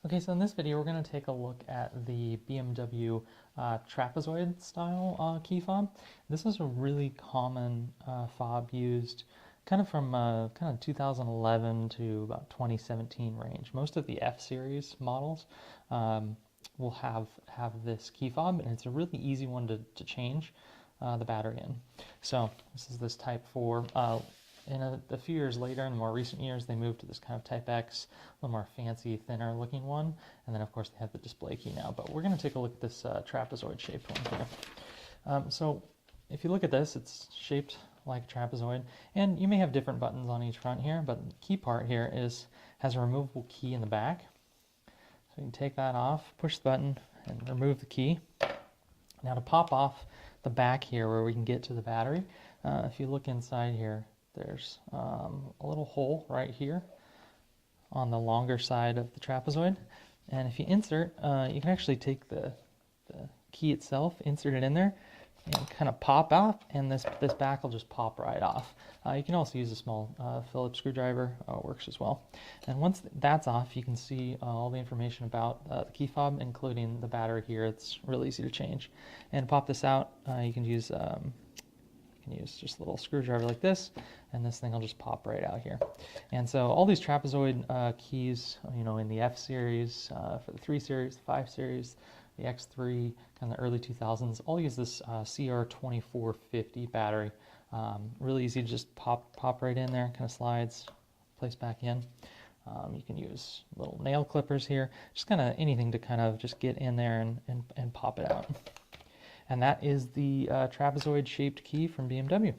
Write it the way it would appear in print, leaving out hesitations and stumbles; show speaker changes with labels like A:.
A: Okay, so in this video we're going to take a look at the BMW Trapezoid style key fob. This is a really common fob used kind of from kind of 2011 to about 2017 range. Most of the F-series models will have this key fob, and it's a really easy one to change the battery in. So this is this Type 4. And a few years later, in more recent years, they moved to this kind of Type X, a little more fancy, thinner looking one. And then, of course, they have the display key now. But we're going to take a look at this trapezoid shaped one here. So if you look at this, it's shaped like a trapezoid. And you may have different buttons on each front here, but the key part here has a removable key in the back. So you can take that off, push the button, and remove the key. Now to pop off the back here where we can get to the battery, if you look inside here, there's a little hole right here on the longer side of the trapezoid. And if you insert, you can actually take the key itself, insert it in there, and kind of pop off, and this back will just pop right off. You can also use a small Phillips screwdriver, works as well. And once that's off, you can see all the information about the key fob, including the battery here. It's really easy to change. And to pop this out, you can use just a little screwdriver like this, and this thing will just pop right out here. And so all these trapezoid keys, in the F series, for the 3 series, the 5 series, the X3, kind of the early 2000s, all use this CR2450 battery. Really easy to just pop right in there, kind of slides, place back in. You can use little nail clippers here, just kind of anything to kind of just get in there and pop it out. And that is the trapezoid shaped key from BMW.